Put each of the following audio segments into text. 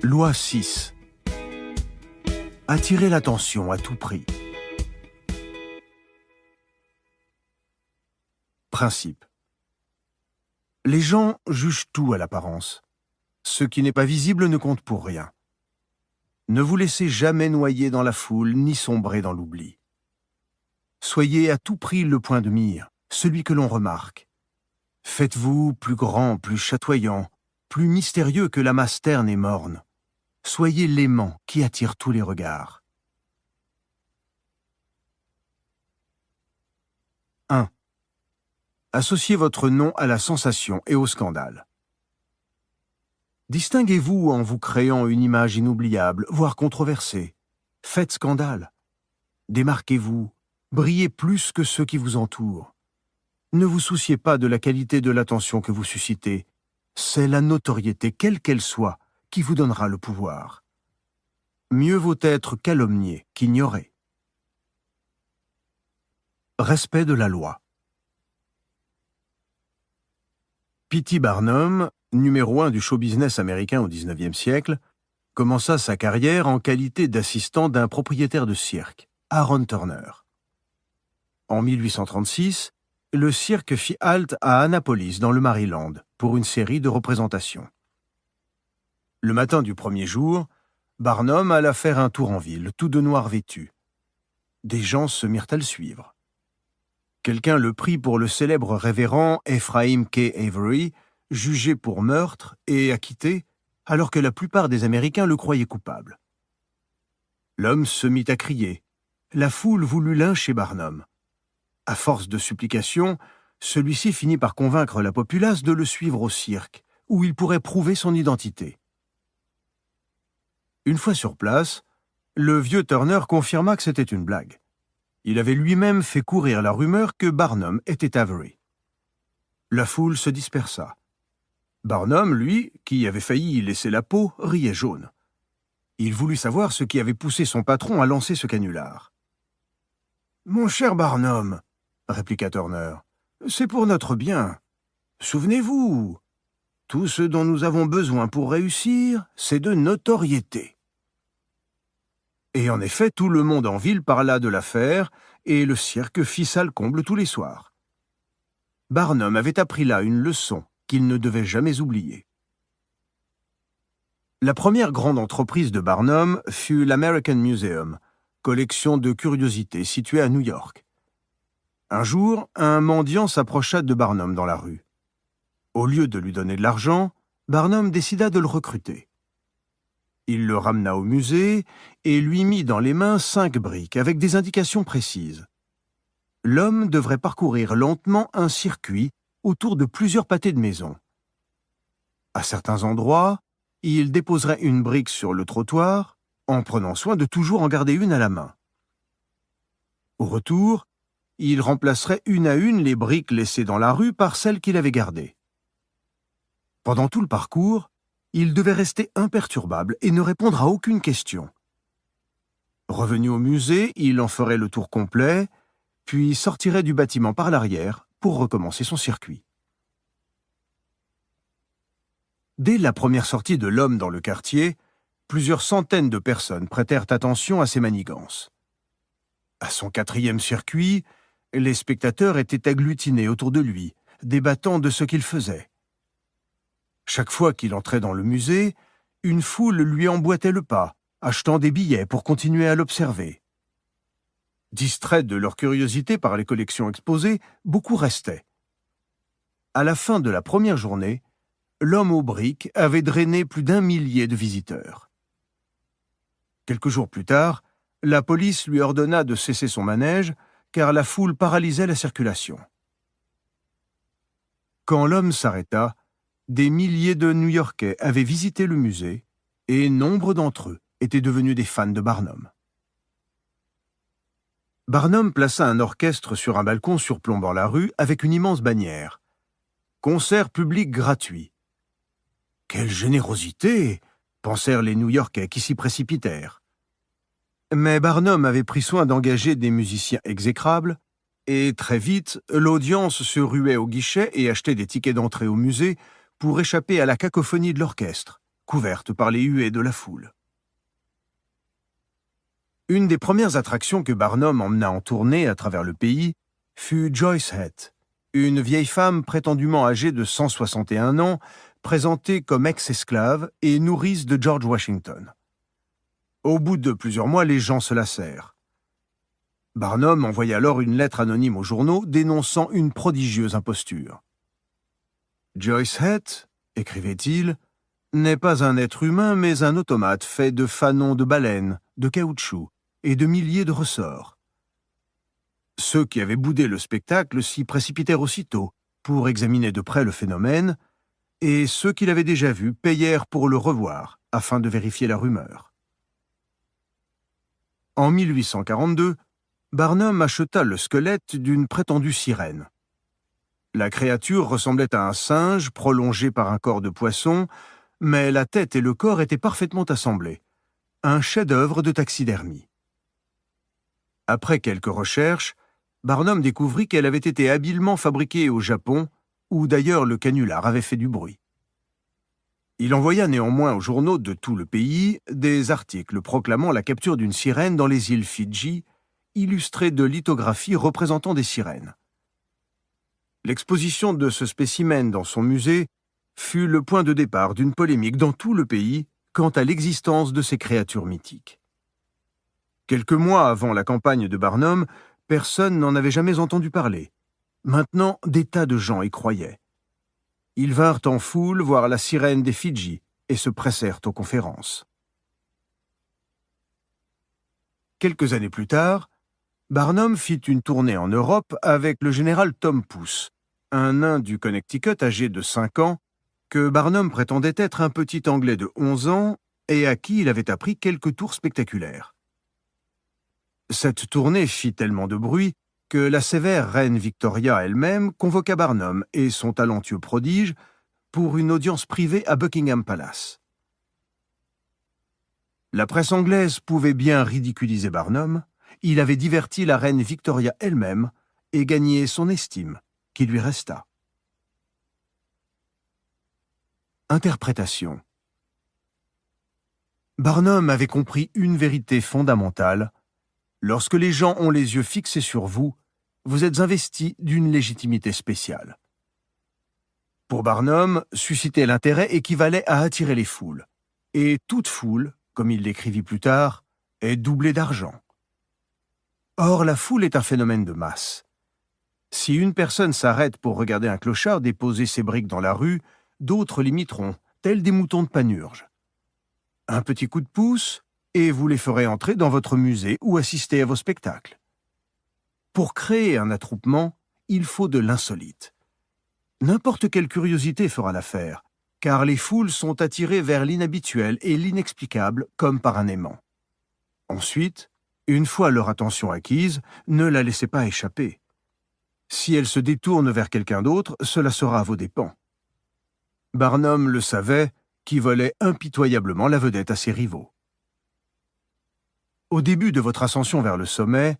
Loi 6. Attirer l'attention à tout prix. Principe. Les gens jugent tout à l'apparence. Ce qui n'est pas visible ne compte pour rien. Ne vous laissez jamais noyer dans la foule ni sombrer dans l'oubli. Soyez à tout prix le point de mire, celui que l'on remarque. Faites-vous plus grand, plus chatoyant, plus mystérieux que la masse terne et morne. Soyez l'aimant qui attire tous les regards. 1. Associez votre nom à la sensation et au scandale. Distinguez-vous en vous créant une image inoubliable, voire controversée. Faites scandale. Démarquez-vous, brillez plus que ceux qui vous entourent. Ne vous souciez pas de la qualité de l'attention que vous suscitez. C'est la notoriété, quelle qu'elle soit, qui vous donnera le pouvoir. Mieux vaut être calomnié qu'ignoré. Respect de la loi. P.T. Barnum, numéro 1 du show business américain au XIXe siècle, commença sa carrière en qualité d'assistant d'un propriétaire de cirque, Aaron Turner. En 1836, le cirque fit halte à Annapolis, dans le Maryland, pour une série de représentations. Le matin du premier jour, Barnum alla faire un tour en ville, tout de noir vêtu. Des gens se mirent à le suivre. Quelqu'un le prit pour le célèbre révérend Ephraim K. Avery, jugé pour meurtre et acquitté, alors que la plupart des Américains le croyaient coupable. L'homme se mit à crier. La foule voulut lyncher Barnum. À force de supplications, celui-ci finit par convaincre la populace de le suivre au cirque, où il pourrait prouver son identité. Une fois sur place, le vieux Turner confirma que c'était une blague. Il avait lui-même fait courir la rumeur que Barnum était Avery. La foule se dispersa. Barnum, lui, qui avait failli y laisser la peau, riait jaune. Il voulut savoir ce qui avait poussé son patron à lancer ce canular. « Mon cher Barnum, » répliqua Turner, « c'est pour notre bien. Souvenez-vous, tout ce dont nous avons besoin pour réussir, c'est de notoriété. » Et en effet, tout le monde en ville parla de l'affaire, et le cirque fit salle comble tous les soirs. Barnum avait appris là une leçon qu'il ne devait jamais oublier. La première grande entreprise de Barnum fut l'American Museum, collection de curiosités située à New York. Un jour, un mendiant s'approcha de Barnum dans la rue. Au lieu de lui donner de l'argent, Barnum décida de le recruter. Il le ramena au musée et lui mit dans les mains 5 briques avec des indications précises. L'homme devrait parcourir lentement un circuit autour de plusieurs pâtés de maisons. À certains endroits, il déposerait une brique sur le trottoir, en prenant soin de toujours en garder une à la main. Au retour, il remplacerait une à une les briques laissées dans la rue par celles qu'il avait gardées. Pendant tout le parcours, il devait rester imperturbable et ne répondre à aucune question. Revenu au musée, il en ferait le tour complet, puis sortirait du bâtiment par l'arrière pour recommencer son circuit. Dès la première sortie de l'homme dans le quartier, plusieurs centaines de personnes prêtèrent attention à ses manigances. À son 4e circuit, les spectateurs étaient agglutinés autour de lui, débattant de ce qu'il faisait. Chaque fois qu'il entrait dans le musée, une foule lui emboîtait le pas, achetant des billets pour continuer à l'observer. Distraits de leur curiosité par les collections exposées, beaucoup restaient. À la fin de la première journée, l'homme aux briques avait drainé plus d'1 millier de visiteurs. Quelques jours plus tard, la police lui ordonna de cesser son manège, car la foule paralysait la circulation. Quand l'homme s'arrêta, des milliers de New-Yorkais avaient visité le musée et nombre d'entre eux étaient devenus des fans de Barnum. Barnum plaça un orchestre sur un balcon surplombant la rue avec une immense bannière. « Concert public gratuit ». « Quelle générosité !» pensèrent les New-Yorkais qui s'y précipitèrent. Mais Barnum avait pris soin d'engager des musiciens exécrables et très vite, l'audience se ruait au guichet et achetait des tickets d'entrée au musée pour échapper à la cacophonie de l'orchestre, couverte par les huées de la foule. Une des premières attractions que Barnum emmena en tournée à travers le pays fut Joyce Heth, une vieille femme prétendument âgée de 161 ans, présentée comme ex-esclave et nourrice de George Washington. Au bout de plusieurs mois, les gens se lassèrent. Barnum envoya alors une lettre anonyme aux journaux dénonçant une prodigieuse imposture. « Joyce Heth, écrivait-il, n'est pas un être humain, mais un automate fait de fanons de baleine, de caoutchouc et de milliers de ressorts. » Ceux qui avaient boudé le spectacle s'y précipitèrent aussitôt pour examiner de près le phénomène, et ceux qui l'avaient déjà vu payèrent pour le revoir afin de vérifier la rumeur. En 1842, Barnum acheta le squelette d'une prétendue sirène. La créature ressemblait à un singe prolongé par un corps de poisson, mais la tête et le corps étaient parfaitement assemblés. Un chef-d'œuvre de taxidermie. Après quelques recherches, Barnum découvrit qu'elle avait été habilement fabriquée au Japon, où d'ailleurs le canular avait fait du bruit. Il envoya néanmoins aux journaux de tout le pays des articles proclamant la capture d'une sirène dans les îles Fidji, illustrés de lithographies représentant des sirènes. L'exposition de ce spécimen dans son musée fut le point de départ d'une polémique dans tout le pays quant à l'existence de ces créatures mythiques. Quelques mois avant la campagne de Barnum, personne n'en avait jamais entendu parler. Maintenant, des tas de gens y croyaient. Ils vinrent en foule voir la sirène des Fidji et se pressèrent aux conférences. Quelques années plus tard, Barnum fit une tournée en Europe avec le général Tom Pouce, un nain du Connecticut âgé de 5 ans, que Barnum prétendait être un petit Anglais de 11 ans et à qui il avait appris quelques tours spectaculaires. Cette tournée fit tellement de bruit que la sévère reine Victoria elle-même convoqua Barnum et son talentueux prodige pour une audience privée à Buckingham Palace. La presse anglaise pouvait bien ridiculiser Barnum, il avait diverti la reine Victoria elle-même et gagné son estime, qui lui resta. Interprétation. Barnum avait compris une vérité fondamentale. Lorsque les gens ont les yeux fixés sur vous, vous êtes investi d'une légitimité spéciale. Pour Barnum, susciter l'intérêt équivalait à attirer les foules. Et toute foule, comme il l'écrivit plus tard, est doublée d'argent. Or, la foule est un phénomène de masse. Si une personne s'arrête pour regarder un clochard déposer ses briques dans la rue, d'autres l'imiteront, tels des moutons de Panurge. Un petit coup de pouce, et vous les ferez entrer dans votre musée ou assister à vos spectacles. Pour créer un attroupement, il faut de l'insolite. N'importe quelle curiosité fera l'affaire, car les foules sont attirées vers l'inhabituel et l'inexplicable comme par un aimant. Ensuite, une fois leur attention acquise, ne la laissez pas échapper. Si elle se détourne vers quelqu'un d'autre, cela sera à vos dépens. Barnum le savait, qui volait impitoyablement la vedette à ses rivaux. Au début de votre ascension vers le sommet,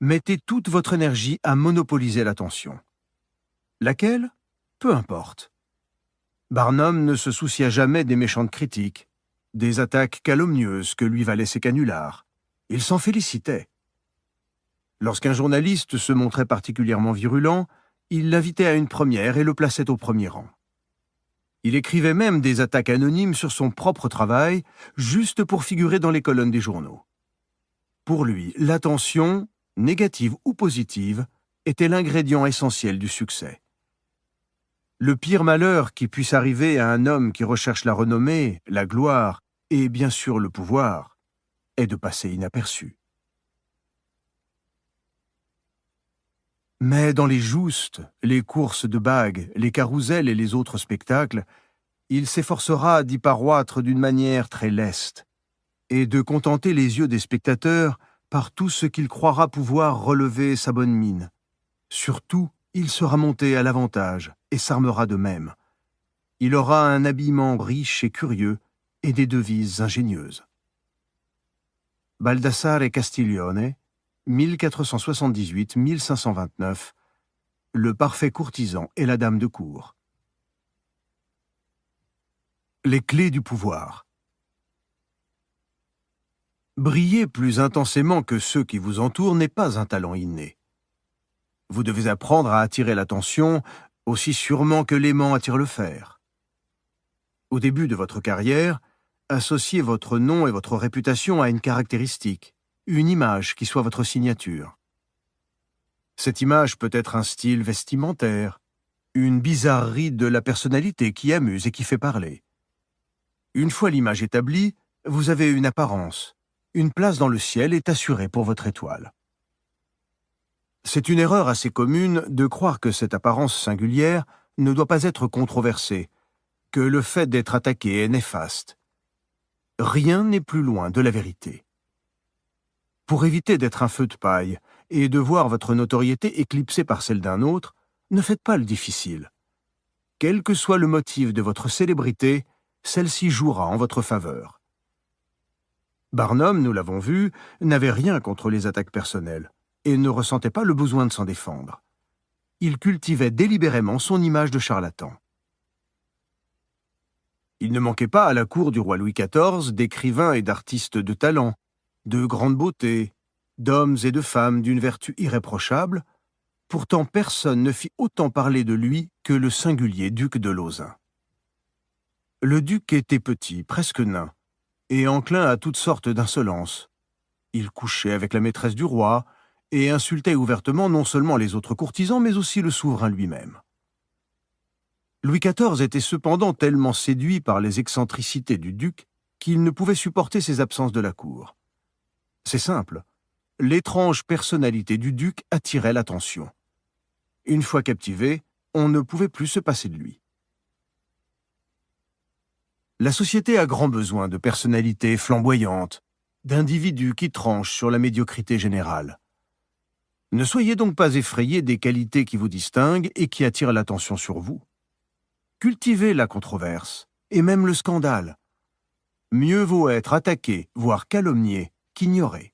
mettez toute votre énergie à monopoliser l'attention. Laquelle ? Peu importe. Barnum ne se soucia jamais des méchantes critiques, des attaques calomnieuses que lui valaient ses canulars. Il s'en félicitait. Lorsqu'un journaliste se montrait particulièrement virulent, il l'invitait à une première et le plaçait au premier rang. Il écrivait même des attaques anonymes sur son propre travail, juste pour figurer dans les colonnes des journaux. Pour lui, l'attention, négative ou positive, était l'ingrédient essentiel du succès. Le pire malheur qui puisse arriver à un homme qui recherche la renommée, la gloire et bien sûr le pouvoir est de passer inaperçu. Mais dans les joustes, les courses de bagues, les carousels et les autres spectacles, il s'efforcera d'y paroître d'une manière très leste et de contenter les yeux des spectateurs par tout ce qu'il croira pouvoir relever sa bonne mine. Surtout, il sera monté à l'avantage et s'armera de même. Il aura un habillement riche et curieux et des devises ingénieuses. Baldassare Castiglione, 1478-1529, le parfait courtisan et la dame de cour. Les clés du pouvoir. Briller plus intensément que ceux qui vous entourent n'est pas un talent inné. Vous devez apprendre à attirer l'attention aussi sûrement que l'aimant attire le fer. Au début de votre carrière, associez votre nom et votre réputation à une caractéristique, une image qui soit votre signature. Cette image peut être un style vestimentaire, une bizarrerie de la personnalité qui amuse et qui fait parler. Une fois l'image établie, vous avez une apparence. Une place dans le ciel est assurée pour votre étoile. C'est une erreur assez commune de croire que cette apparence singulière ne doit pas être controversée, que le fait d'être attaqué est néfaste. Rien n'est plus loin de la vérité. Pour éviter d'être un feu de paille et de voir votre notoriété éclipsée par celle d'un autre, ne faites pas le difficile. Quel que soit le motif de votre célébrité, celle-ci jouera en votre faveur. Barnum, nous l'avons vu, n'avait rien contre les attaques personnelles et ne ressentait pas le besoin de s'en défendre. Il cultivait délibérément son image de charlatan. Il ne manquait pas à la cour du roi Louis XIV d'écrivains et d'artistes de talent, de grande beauté, d'hommes et de femmes d'une vertu irréprochable. Pourtant personne ne fit autant parler de lui que le singulier duc de Lauzun. Le duc était petit, presque nain, et enclin à toutes sortes d'insolences. Il couchait avec la maîtresse du roi et insultait ouvertement non seulement les autres courtisans, mais aussi le souverain lui-même. Louis XIV était cependant tellement séduit par les excentricités du duc qu'il ne pouvait supporter ses absences de la cour. C'est simple, l'étrange personnalité du duc attirait l'attention. Une fois captivé, on ne pouvait plus se passer de lui. La société a grand besoin de personnalités flamboyantes, d'individus qui tranchent sur la médiocrité générale. Ne soyez donc pas effrayés des qualités qui vous distinguent et qui attirent l'attention sur vous. Cultivez la controverse, et même le scandale. Mieux vaut être attaqué, voire calomnié, qu'ignoré.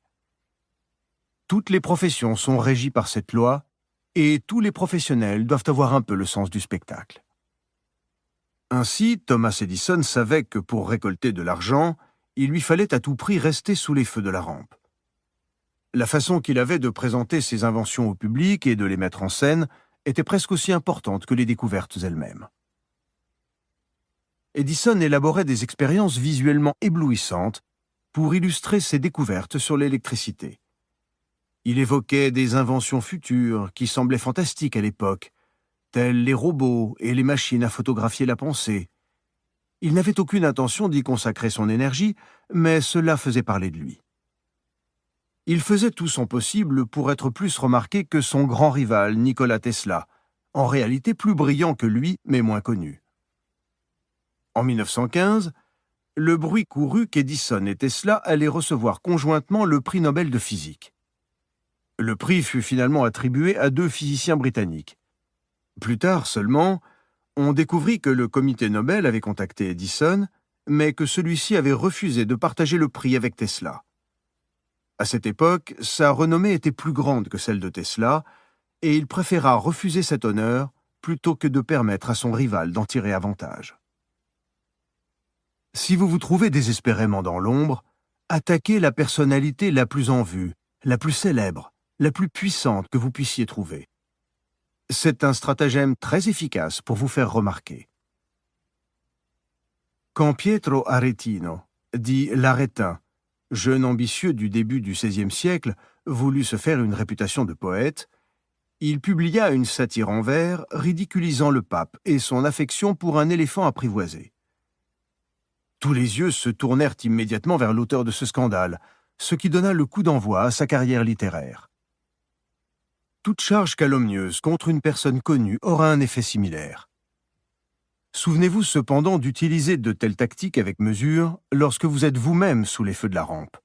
Toutes les professions sont régies par cette loi, et tous les professionnels doivent avoir un peu le sens du spectacle. Ainsi, Thomas Edison savait que pour récolter de l'argent, il lui fallait à tout prix rester sous les feux de la rampe. La façon qu'il avait de présenter ses inventions au public et de les mettre en scène était presque aussi importante que les découvertes elles-mêmes. Edison élaborait des expériences visuellement éblouissantes pour illustrer ses découvertes sur l'électricité. Il évoquait des inventions futures qui semblaient fantastiques à l'époque, tels les robots et les machines à photographier la pensée. Il n'avait aucune intention d'y consacrer son énergie, mais cela faisait parler de lui. Il faisait tout son possible pour être plus remarqué que son grand rival Nikola Tesla, en réalité plus brillant que lui, mais moins connu. En 1915, le bruit courut qu'Edison et Tesla allaient recevoir conjointement le prix Nobel de physique. Le prix fut finalement attribué à 2 physiciens britanniques. Plus tard seulement, on découvrit que le comité Nobel avait contacté Edison, mais que celui-ci avait refusé de partager le prix avec Tesla. À cette époque, sa renommée était plus grande que celle de Tesla, et il préféra refuser cet honneur plutôt que de permettre à son rival d'en tirer avantage. Si vous vous trouvez désespérément dans l'ombre, attaquez la personnalité la plus en vue, la plus célèbre, la plus puissante que vous puissiez trouver. C'est un stratagème très efficace pour vous faire remarquer. Quand Pietro Aretino, dit l'Arétin, jeune ambitieux du début du XVIe siècle, voulut se faire une réputation de poète, il publia une satire en vers ridiculisant le pape et son affection pour un éléphant apprivoisé. Tous les yeux se tournèrent immédiatement vers l'auteur de ce scandale, ce qui donna le coup d'envoi à sa carrière littéraire. Toute charge calomnieuse contre une personne connue aura un effet similaire. Souvenez-vous cependant d'utiliser de telles tactiques avec mesure lorsque vous êtes vous-même sous les feux de la rampe.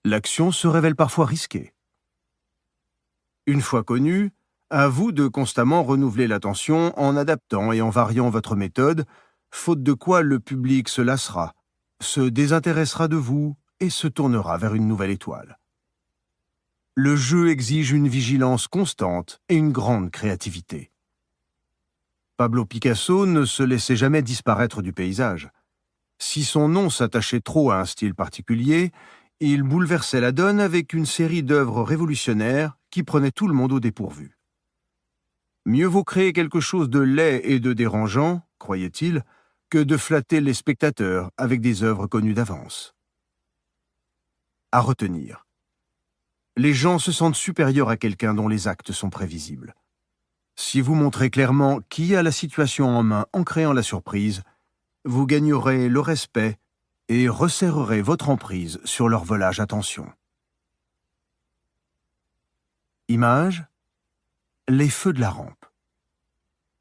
L'action se révèle parfois risquée. Une fois connue, à vous de constamment renouveler l'attention en adaptant et en variant votre méthode, faute de quoi le public se lassera, se désintéressera de vous et se tournera vers une nouvelle étoile. Le jeu exige une vigilance constante et une grande créativité. Pablo Picasso ne se laissait jamais disparaître du paysage. Si son nom s'attachait trop à un style particulier, il bouleversait la donne avec une série d'œuvres révolutionnaires qui prenaient tout le monde au dépourvu. Mieux vaut créer quelque chose de laid et de dérangeant, croyait-il, que de flatter les spectateurs avec des œuvres connues d'avance. À retenir. Les gens se sentent supérieurs à quelqu'un dont les actes sont prévisibles. Si vous montrez clairement qui a la situation en main en créant la surprise, vous gagnerez le respect et resserrerez votre emprise sur leur volage attention. Image : les feux de la rampe.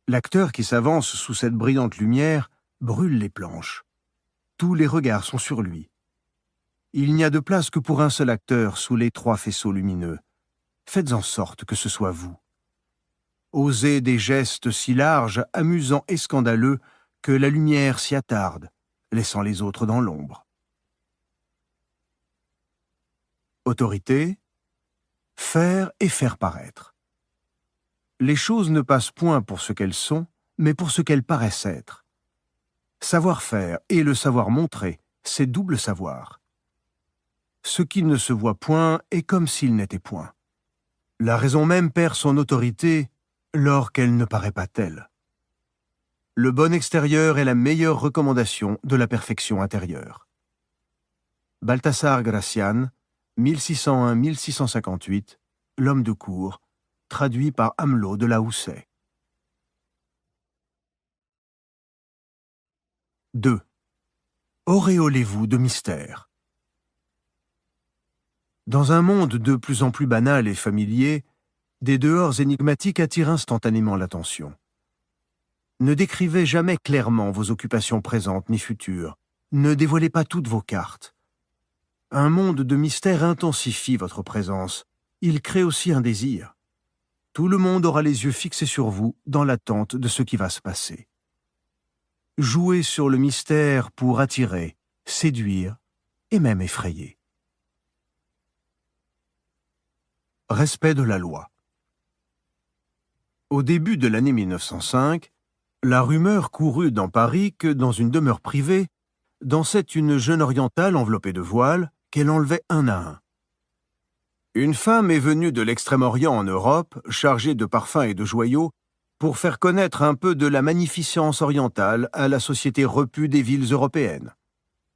L'acteur qui s'avance sous cette brillante lumière brûle les planches. Tous les regards sont sur lui. Il n'y a de place que pour un seul acteur sous les 3 faisceaux lumineux. Faites en sorte que ce soit vous. Osez des gestes si larges, amusants et scandaleux que la lumière s'y attarde, laissant les autres dans l'ombre. Autorité, faire et faire paraître. Les choses ne passent point pour ce qu'elles sont, mais pour ce qu'elles paraissent être. Savoir-faire et le savoir montrer, c'est double savoir. Ce qui ne se voit point est comme s'il n'était point. La raison même perd son autorité lors qu'elle ne paraît pas telle. Le bon extérieur est la meilleure recommandation de la perfection intérieure. Balthasar Gracian, 1601-1658, L'homme de cour, traduit par Amelot de la Houssaye. 2. Auréolez-vous de mystère. Dans un monde de plus en plus banal et familier, des dehors énigmatiques attirent instantanément l'attention. Ne décrivez jamais clairement vos occupations présentes ni futures. Ne dévoilez pas toutes vos cartes. Un monde de mystère intensifie votre présence. Il crée aussi un désir. Tout le monde aura les yeux fixés sur vous dans l'attente de ce qui va se passer. Jouez sur le mystère pour attirer, séduire et même effrayer. Respect de la loi. Au début de l'année 1905, la rumeur courut dans Paris que, dans une demeure privée, dansait une jeune orientale enveloppée de voile qu'elle enlevait un à un. Une femme est venue de l'Extrême-Orient en Europe, chargée de parfums et de joyaux, pour faire connaître un peu de la magnificence orientale à la société repue des villes européennes,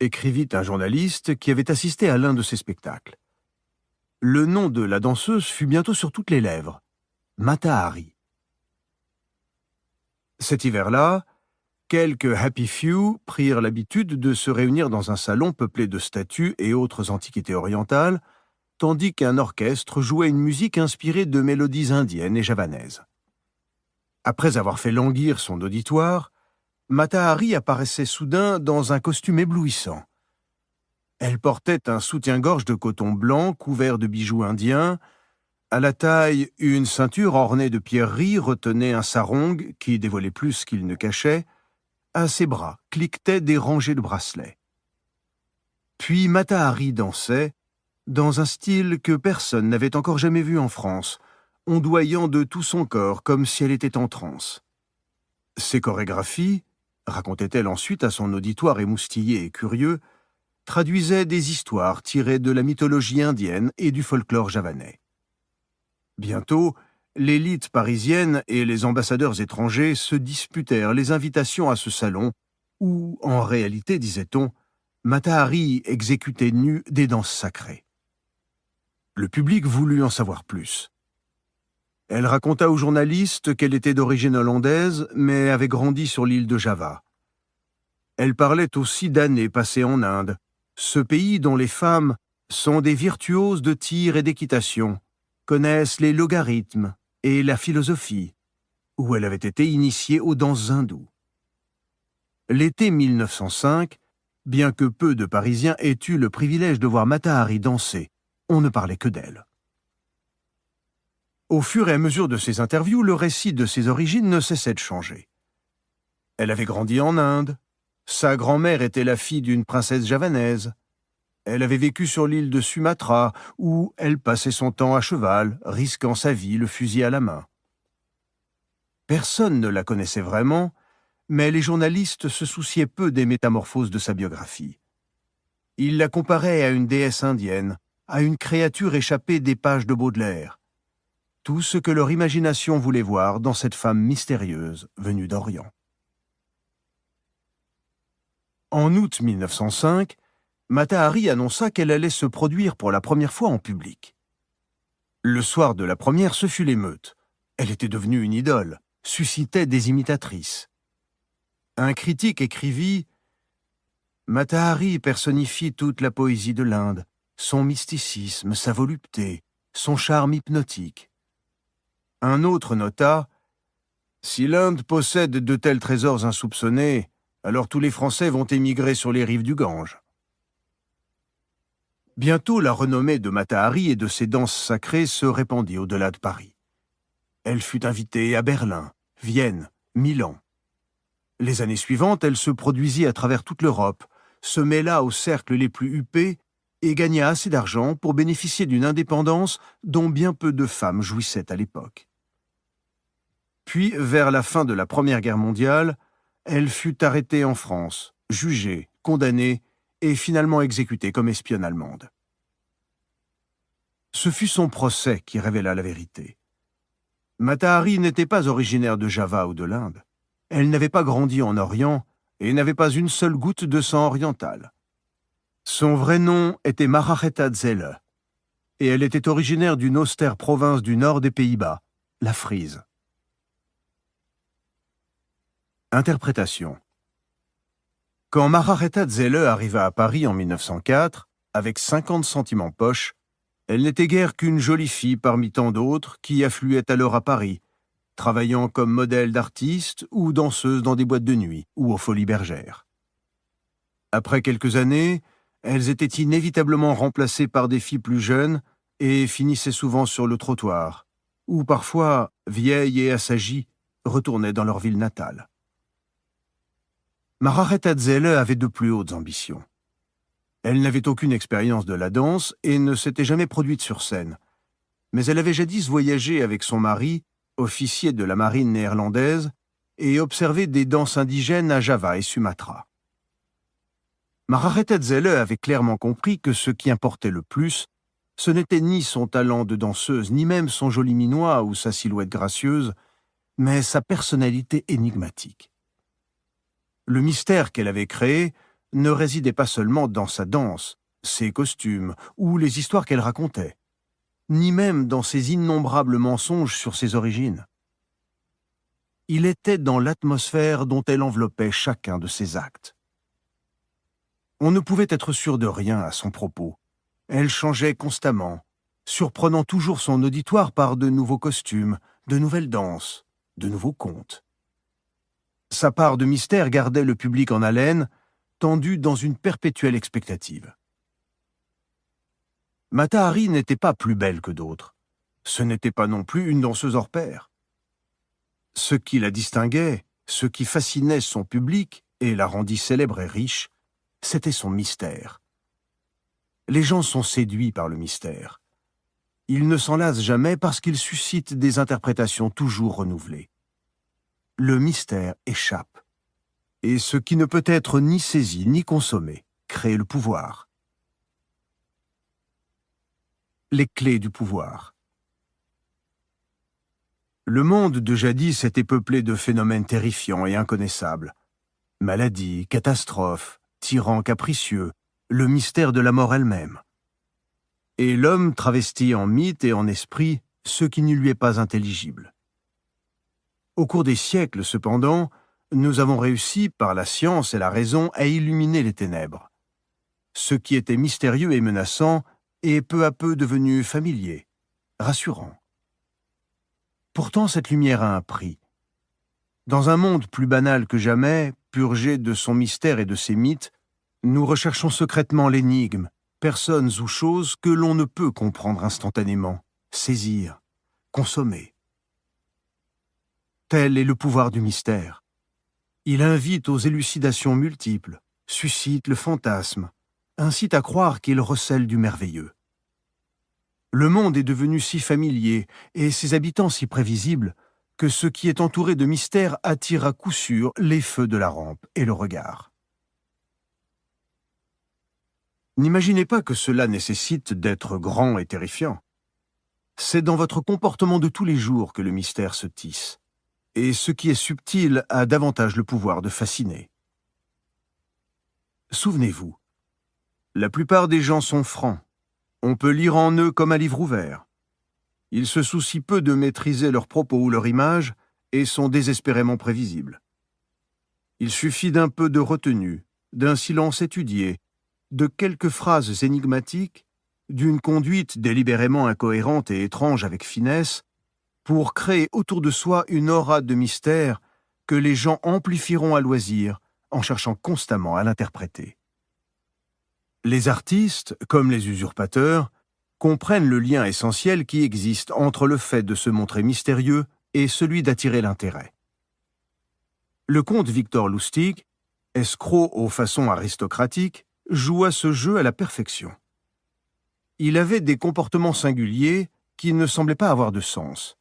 écrivit un journaliste qui avait assisté à l'un de ces spectacles. Le nom de la danseuse fut bientôt sur toutes les lèvres, Mata Hari. Cet hiver-là, quelques happy few prirent l'habitude de se réunir dans un salon peuplé de statues et autres antiquités orientales, tandis qu'un orchestre jouait une musique inspirée de mélodies indiennes et javanaises. Après avoir fait languir son auditoire, Mata Hari apparaissait soudain dans un costume éblouissant. Elle portait un soutien-gorge de coton blanc couvert de bijoux indiens. À la taille, une ceinture ornée de pierreries retenait un sarong qui dévoilait plus qu'il ne cachait. À ses bras cliquetaient des rangées de bracelets. Puis Mata Hari dansait, dans un style que personne n'avait encore jamais vu en France, ondoyant de tout son corps comme si elle était en transe. Ces chorégraphies, racontait-elle ensuite à son auditoire émoustillé et curieux, traduisaient des histoires tirées de la mythologie indienne et du folklore javanais. Bientôt, l'élite parisienne et les ambassadeurs étrangers se disputèrent les invitations à ce salon où, en réalité, disait-on, Mata Hari exécutait nue des danses sacrées. Le public voulut en savoir plus. Elle raconta aux journalistes qu'elle était d'origine hollandaise, mais avait grandi sur l'île de Java. Elle parlait aussi d'années passées en Inde, ce pays dont les femmes sont des virtuoses de tir et d'équitation, connaissent les logarithmes et la philosophie, où elle avait été initiée aux danses hindoues. L'été 1905, bien que peu de Parisiens aient eu le privilège de voir Mata Hari danser, on ne parlait que d'elle. Au fur et à mesure de ses interviews, le récit de ses origines ne cessait de changer. Elle avait grandi en Inde. Sa grand-mère était la fille d'une princesse javanaise. Elle avait vécu sur l'île de Sumatra, où elle passait son temps à cheval, risquant sa vie, le fusil à la main. Personne ne la connaissait vraiment, mais les journalistes se souciaient peu des métamorphoses de sa biographie. Ils la comparaient à une déesse indienne, à une créature échappée des pages de Baudelaire. Tout ce que leur imagination voulait voir dans cette femme mystérieuse venue d'Orient. En août 1905, Mata Hari annonça qu'elle allait se produire pour la première fois en public. Le soir de la première, ce fut l'émeute. Elle était devenue une idole, suscitait des imitatrices. Un critique écrivit « Mata Hari personnifie toute la poésie de l'Inde, son mysticisme, sa volupté, son charme hypnotique. » Un autre nota « Si l'Inde possède de tels trésors insoupçonnés, alors tous les Français vont émigrer sur les rives du Gange. » Bientôt, la renommée de Mata Hari et de ses danses sacrées se répandit au-delà de Paris. Elle fut invitée à Berlin, Vienne, Milan. Les années suivantes, elle se produisit à travers toute l'Europe, se mêla aux cercles les plus huppés et gagna assez d'argent pour bénéficier d'une indépendance dont bien peu de femmes jouissaient à l'époque. Puis, vers la fin de la Première Guerre mondiale, elle fut arrêtée en France, jugée, condamnée et finalement exécutée comme espionne allemande. Ce fut son procès qui révéla la vérité. Mata Hari n'était pas originaire de Java ou de l'Inde. Elle n'avait pas grandi en Orient et n'avait pas une seule goutte de sang oriental. Son vrai nom était Margaretha Zelle, et elle était originaire d'une austère province du nord des Pays-Bas, la Frise. Interprétation. Quand Margaretha Zelle arriva à Paris en 1904, avec 50 centimes en poche, elle n'était guère qu'une jolie fille parmi tant d'autres qui affluaient alors à Paris, travaillant comme modèle d'artiste ou danseuse dans des boîtes de nuit ou aux Folies Bergères. Après quelques années, elles étaient inévitablement remplacées par des filles plus jeunes et finissaient souvent sur le trottoir, ou parfois, vieilles et assagies, retournaient dans leur ville natale. Margaretha Zelle avait de plus hautes ambitions. Elle n'avait aucune expérience de la danse et ne s'était jamais produite sur scène. Mais elle avait jadis voyagé avec son mari, officier de la marine néerlandaise, et observé des danses indigènes à Java et Sumatra. Margaretha Zelle avait clairement compris que ce qui importait le plus, ce n'était ni son talent de danseuse, ni même son joli minois ou sa silhouette gracieuse, mais sa personnalité énigmatique. Le mystère qu'elle avait créé ne résidait pas seulement dans sa danse, ses costumes ou les histoires qu'elle racontait, ni même dans ses innombrables mensonges sur ses origines. Il était dans l'atmosphère dont elle enveloppait chacun de ses actes. On ne pouvait être sûr de rien à son propos. Elle changeait constamment, surprenant toujours son auditoire par de nouveaux costumes, de nouvelles danses, de nouveaux contes. Sa part de mystère gardait le public en haleine, tendu dans une perpétuelle expectative. Mata Hari n'était pas plus belle que d'autres. Ce n'était pas non plus une danseuse hors pair. Ce qui la distinguait, ce qui fascinait son public et la rendit célèbre et riche, c'était son mystère. Les gens sont séduits par le mystère. Ils ne s'en lassent jamais parce qu'il suscite des interprétations toujours renouvelées. Le mystère échappe. Et ce qui ne peut être ni saisi ni consommé crée le pouvoir. Les clés du pouvoir. Le monde de jadis était peuplé de phénomènes terrifiants et inconnaissables. Maladies, catastrophes, tyrans capricieux, le mystère de la mort elle-même. Et l'homme travestit en mythe et en esprit ce qui ne lui est pas intelligible. Au cours des siècles, cependant, nous avons réussi, par la science et la raison, à illuminer les ténèbres. Ce qui était mystérieux et menaçant est peu à peu devenu familier, rassurant. Pourtant, cette lumière a un prix. Dans un monde plus banal que jamais, purgé de son mystère et de ses mythes, nous recherchons secrètement l'énigme, personnes ou choses que l'on ne peut comprendre instantanément, saisir, consommer. Tel est le pouvoir du mystère. Il invite aux élucidations multiples, suscite le fantasme, incite à croire qu'il recèle du merveilleux. Le monde est devenu si familier et ses habitants si prévisibles que ce qui est entouré de mystère attire à coup sûr les feux de la rampe et le regard. N'imaginez pas que cela nécessite d'être grand et terrifiant. C'est dans votre comportement de tous les jours que le mystère se tisse, et ce qui est subtil a davantage le pouvoir de fasciner. Souvenez-vous, la plupart des gens sont francs. On peut lire en eux comme un livre ouvert. Ils se soucient peu de maîtriser leurs propos ou leur image et sont désespérément prévisibles. Il suffit d'un peu de retenue, d'un silence étudié, de quelques phrases énigmatiques, d'une conduite délibérément incohérente et étrange avec finesse, pour créer autour de soi une aura de mystère que les gens amplifieront à loisir en cherchant constamment à l'interpréter. Les artistes, comme les usurpateurs, comprennent le lien essentiel qui existe entre le fait de se montrer mystérieux et celui d'attirer l'intérêt. Le comte Victor Lustig, escroc aux façons aristocratiques, joua ce jeu à la perfection. Il avait des comportements singuliers qui ne semblaient pas avoir de sens.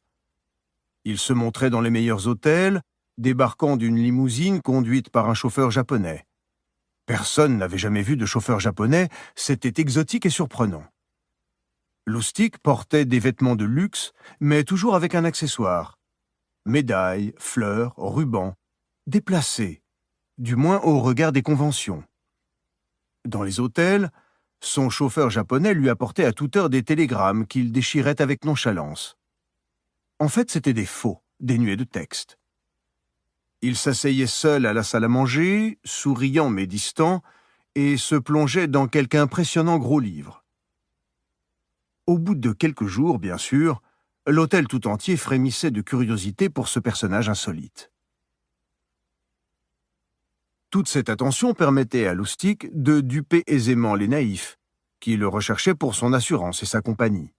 Il se montrait dans les meilleurs hôtels, débarquant d'une limousine conduite par un chauffeur japonais. Personne n'avait jamais vu de chauffeur japonais, c'était exotique et surprenant. Lustig portait des vêtements de luxe, mais toujours avec un accessoire. Médailles, fleurs, rubans, déplacés, du moins au regard des conventions. Dans les hôtels, son chauffeur japonais lui apportait à toute heure des télégrammes qu'il déchirait avec nonchalance. En fait, c'étaient des faux, dénués de texte. Il s'asseyait seul à la salle à manger, souriant mais distant, et se plongeait dans quelque impressionnant gros livre. Au bout de quelques jours, bien sûr, l'hôtel tout entier frémissait de curiosité pour ce personnage insolite. Toute cette attention permettait à Lustig de duper aisément les naïfs, qui le recherchaient pour son assurance et sa compagnie.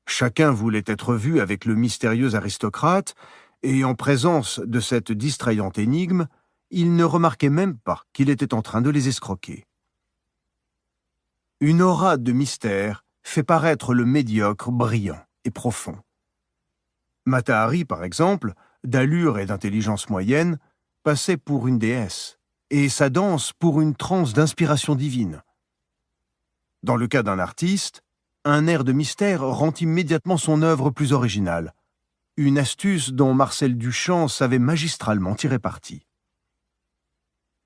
Chacun voulait être vu avec le mystérieux aristocrate, et en présence de cette distrayante énigme, il ne remarquait même pas qu'il était en train de les escroquer. Une aura de mystère fait paraître le médiocre brillant et profond. Mata Hari, par exemple, d'allure et d'intelligence moyenne, passait pour une déesse, et sa danse pour une transe d'inspiration divine. Dans le cas d'un artiste, un air de mystère rend immédiatement son œuvre plus originale, une astuce dont Marcel Duchamp savait magistralement tirer parti.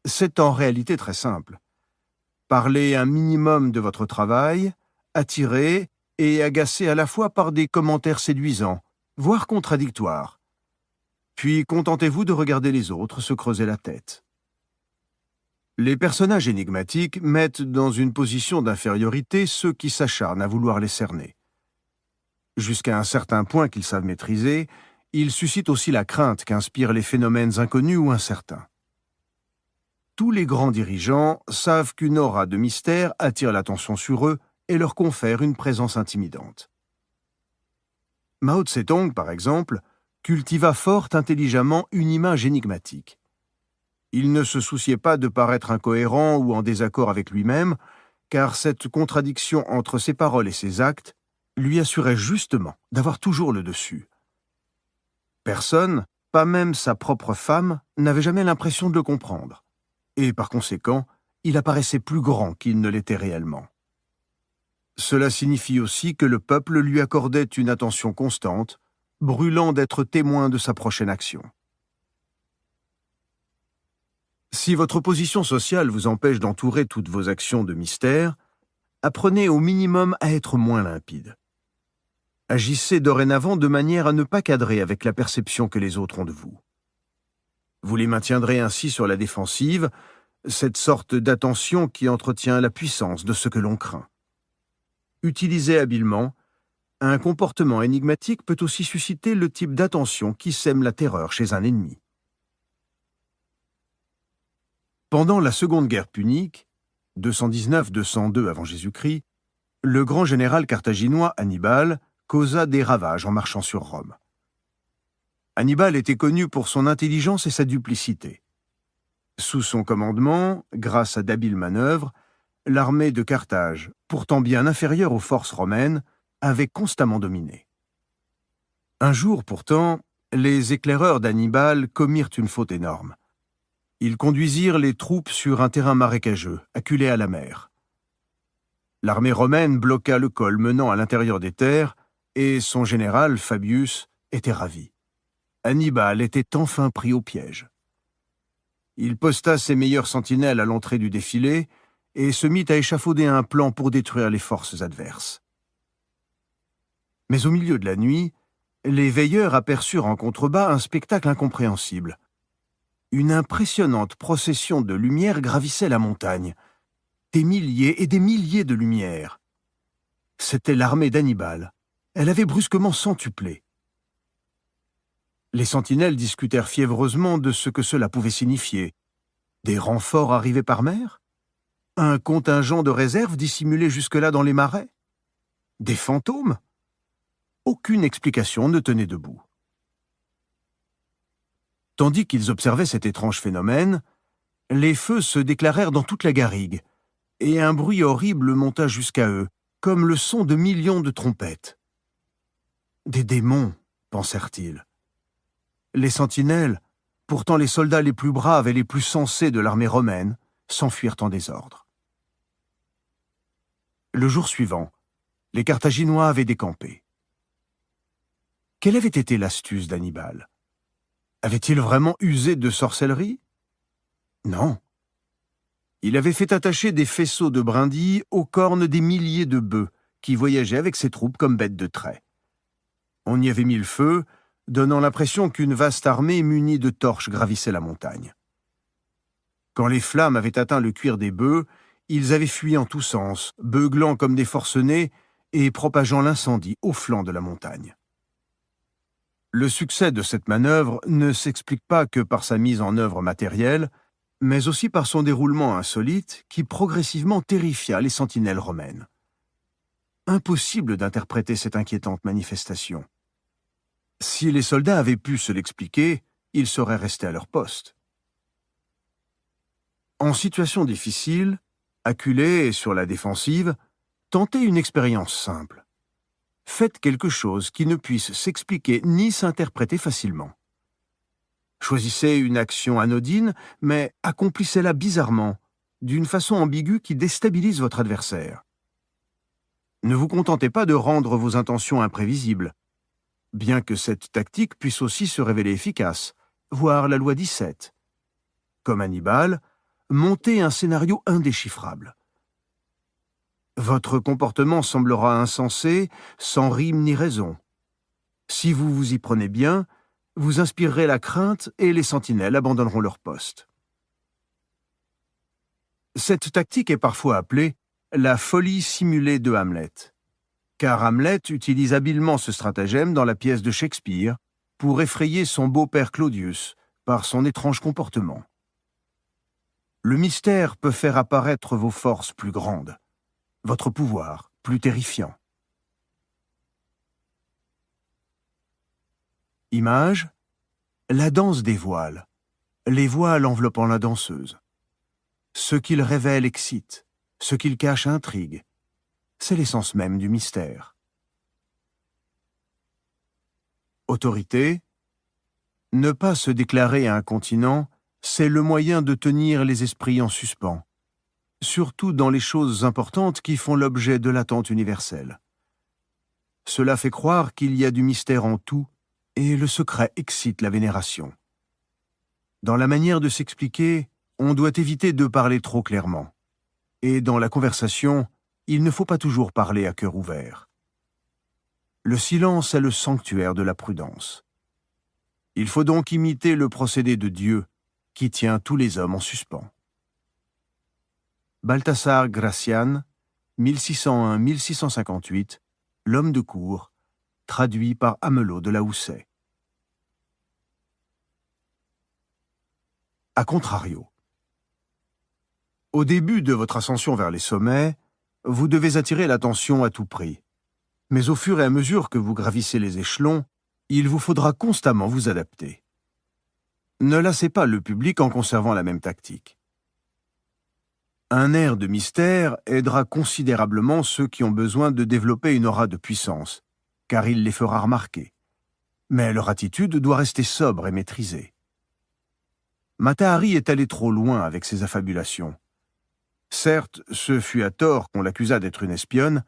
C'est en réalité très simple. Parlez un minimum de votre travail, attirer et agacer à la fois par des commentaires séduisants, voire contradictoires. Puis contentez-vous de regarder les autres se creuser la tête. Les personnages énigmatiques mettent dans une position d'infériorité ceux qui s'acharnent à vouloir les cerner. Jusqu'à un certain point qu'ils savent maîtriser, ils suscitent aussi la crainte qu'inspirent les phénomènes inconnus ou incertains. Tous les grands dirigeants savent qu'une aura de mystère attire l'attention sur eux et leur confère une présence intimidante. Mao Tse-tung, par exemple, cultiva fort intelligemment une image énigmatique. Il ne se souciait pas de paraître incohérent ou en désaccord avec lui-même, car cette contradiction entre ses paroles et ses actes lui assurait justement d'avoir toujours le dessus. Personne, pas même sa propre femme, n'avait jamais l'impression de le comprendre, et par conséquent, il apparaissait plus grand qu'il ne l'était réellement. Cela signifie aussi que le peuple lui accordait une attention constante, brûlant d'être témoin de sa prochaine action. Si votre position sociale vous empêche d'entourer toutes vos actions de mystère, apprenez au minimum à être moins limpide. Agissez dorénavant de manière à ne pas cadrer avec la perception que les autres ont de vous. Vous les maintiendrez ainsi sur la défensive, cette sorte d'attention qui entretient la puissance de ce que l'on craint. Utilisé habilement, un comportement énigmatique peut aussi susciter le type d'attention qui sème la terreur chez un ennemi. Pendant la Seconde Guerre punique, 219-202 avant Jésus-Christ, le grand général carthaginois Hannibal causa des ravages en marchant sur Rome. Hannibal était connu pour son intelligence et sa duplicité. Sous son commandement, grâce à d'habiles manœuvres, l'armée de Carthage, pourtant bien inférieure aux forces romaines, avait constamment dominé. Un jour, pourtant, les éclaireurs d'Hannibal commirent une faute énorme. Ils conduisirent les troupes sur un terrain marécageux, acculé à la mer. L'armée romaine bloqua le col menant à l'intérieur des terres, et son général, Fabius, était ravi. Hannibal était enfin pris au piège. Il posta ses meilleurs sentinelles à l'entrée du défilé et se mit à échafauder un plan pour détruire les forces adverses. Mais au milieu de la nuit, les veilleurs aperçurent en contrebas un spectacle incompréhensible. Une impressionnante procession de lumière gravissait la montagne. Des milliers et des milliers de lumières. C'était l'armée d'Hannibal. Elle avait brusquement centuplé. Les sentinelles discutèrent fiévreusement de ce que cela pouvait signifier. Des renforts arrivés par mer? Un contingent de réserve dissimulé jusque-là dans les marais? Des fantômes? Aucune explication ne tenait debout. Tandis qu'ils observaient cet étrange phénomène, les feux se déclarèrent dans toute la garrigue, et un bruit horrible monta jusqu'à eux, comme le son de millions de trompettes. Des démons, pensèrent-ils. Les sentinelles, pourtant les soldats les plus braves et les plus sensés de l'armée romaine, s'enfuirent en désordre. Le jour suivant, les Carthaginois avaient décampé. Quelle avait été l'astuce d'Hannibal? Avait-il vraiment usé de sorcellerie? Non. Il avait fait attacher des faisceaux de brindilles aux cornes des milliers de bœufs qui voyageaient avec ses troupes comme bêtes de trait. On y avait mis le feu, donnant l'impression qu'une vaste armée munie de torches gravissait la montagne. Quand les flammes avaient atteint le cuir des bœufs, ils avaient fui en tous sens, beuglant comme des forcenés et propageant l'incendie au flanc de la montagne. Le succès de cette manœuvre ne s'explique pas que par sa mise en œuvre matérielle, mais aussi par son déroulement insolite qui progressivement terrifia les sentinelles romaines. Impossible d'interpréter cette inquiétante manifestation. Si les soldats avaient pu se l'expliquer, ils seraient restés à leur poste. En situation difficile, acculés et sur la défensive, tentez une expérience simple. Faites quelque chose qui ne puisse s'expliquer ni s'interpréter facilement. Choisissez une action anodine, mais accomplissez-la bizarrement, d'une façon ambiguë qui déstabilise votre adversaire. Ne vous contentez pas de rendre vos intentions imprévisibles, bien que cette tactique puisse aussi se révéler efficace, voire la loi 17. Comme Hannibal, montez un scénario indéchiffrable. Votre comportement semblera insensé, sans rime ni raison. Si vous vous y prenez bien, vous inspirerez la crainte et les sentinelles abandonneront leur poste. Cette tactique est parfois appelée la folie simulée de Hamlet, car Hamlet utilise habilement ce stratagème dans la pièce de Shakespeare pour effrayer son beau-père Claudius par son étrange comportement. Le mystère peut faire apparaître vos forces plus grandes, votre pouvoir plus terrifiant. Image, la danse des voiles, les voiles enveloppant la danseuse. Ce qu'il révèle excite, ce qu'il cache intrigue. C'est l'essence même du mystère. Autorité, ne pas se déclarer à un continent, c'est le moyen de tenir les esprits en suspens, surtout dans les choses importantes qui font l'objet de l'attente universelle. Cela fait croire qu'il y a du mystère en tout, et le secret excite la vénération. Dans la manière de s'expliquer, on doit éviter de parler trop clairement. Et dans la conversation, il ne faut pas toujours parler à cœur ouvert. Le silence est le sanctuaire de la prudence. Il faut donc imiter le procédé de Dieu, qui tient tous les hommes en suspens. Balthasar Gracian, 1601-1658, L'homme de cour, traduit par Amelot de la Houssaye. A contrario. Au début de votre ascension vers les sommets, vous devez attirer l'attention à tout prix. Mais au fur et à mesure que vous gravissez les échelons, il vous faudra constamment vous adapter. Ne lassez pas le public en conservant la même tactique. Un air de mystère aidera considérablement ceux qui ont besoin de développer une aura de puissance, car il les fera remarquer. mais leur attitude doit rester sobre et maîtrisée. Mata Hari est allé trop loin avec ses affabulations. Certes, ce fut à tort qu'on l'accusa d'être une espionne,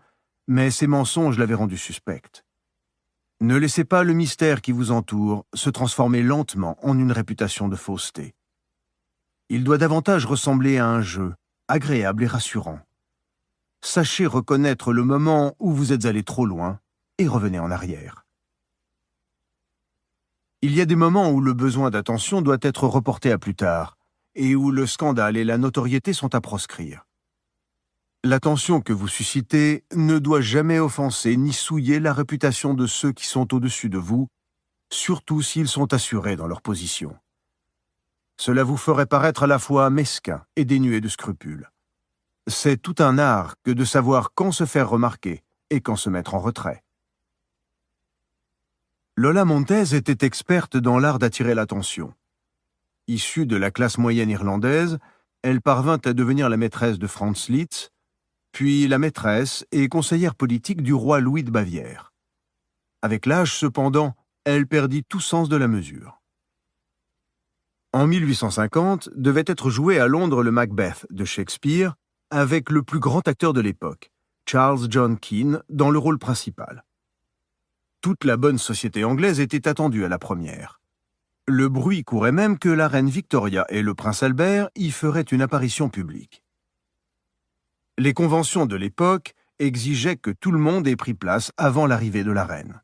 mais ses mensonges l'avaient rendue suspecte. Ne laissez pas le mystère qui vous entoure se transformer lentement en une réputation de fausseté. Il doit davantage ressembler à un jeu, agréable et rassurant. Sachez reconnaître le moment où vous êtes allé trop loin et revenez en arrière. Il y a des moments où le besoin d'attention doit être reporté à plus tard et où le scandale et la notoriété sont à proscrire. L'attention que vous suscitez ne doit jamais offenser ni souiller la réputation de ceux qui sont au-dessus de vous, surtout s'ils sont assurés dans leur position. Cela vous ferait paraître à la fois mesquin et dénué de scrupules. C'est tout un art que de savoir quand se faire remarquer et quand se mettre en retrait. Lola Montez était experte dans l'art d'attirer l'attention. Issue de la classe moyenne irlandaise, elle parvint à devenir la maîtresse de Franz Liszt, puis la maîtresse et conseillère politique du roi Louis de Bavière. Avec l'âge, cependant, elle perdit tout sens de la mesure. En 1850, devait être joué à Londres le Macbeth de Shakespeare, avec le plus grand acteur de l'époque, Charles John Keane, dans le rôle principal. Toute la bonne société anglaise était attendue à la première. Le bruit courait même que la reine Victoria et le prince Albert y feraient une apparition publique. Les conventions de l'époque exigeaient que tout le monde ait pris place avant l'arrivée de la reine.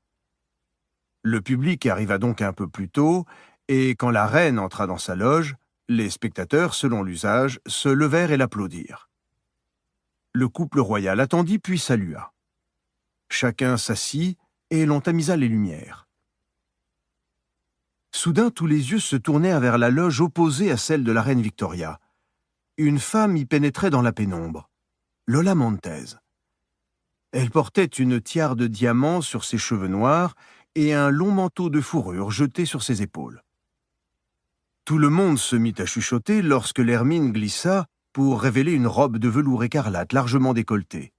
Le public arriva donc un peu plus tôt, et quand la reine entra dans sa loge, les spectateurs, selon l'usage, se levèrent et l'applaudirent. Le couple royal attendit puis salua. Chacun s'assit et l'on tamisa les lumières. Soudain, tous les yeux se tournèrent vers la loge opposée à celle de la reine Victoria. Une femme y pénétrait dans la pénombre. Lola Montez. Elle portait une tiare de diamants sur ses cheveux noirs et un long manteau de fourrure jeté sur ses épaules. Tout le monde se mit à chuchoter lorsque l'hermine glissa pour révéler une robe de velours écarlate largement décolletée.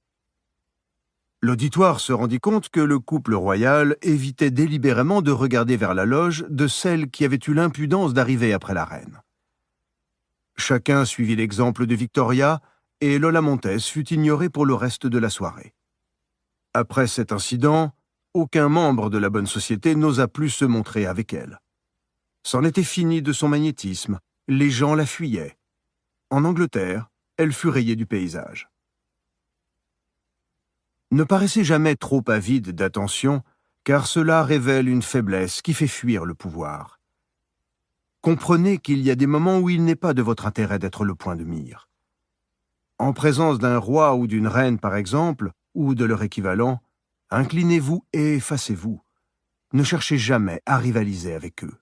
L'auditoire se rendit compte que le couple royal évitait délibérément de regarder vers la loge de celle qui avait eu l'impudence d'arriver après la reine. Chacun suivit l'exemple de Victoria et Lola Montez fut ignorée pour le reste de la soirée. Après cet incident, aucun membre de la bonne société n'osa plus se montrer avec elle. C'en était fini de son magnétisme, les gens la fuyaient. En Angleterre, elle fut rayée du paysage. Ne paraissez jamais trop avide d'attention, car cela révèle une faiblesse qui fait fuir le pouvoir. Comprenez qu'il y a des moments où il n'est pas de votre intérêt d'être le point de mire. En présence d'un roi ou d'une reine, par exemple, ou de leur équivalent, inclinez-vous et effacez-vous. Ne cherchez jamais à rivaliser avec eux.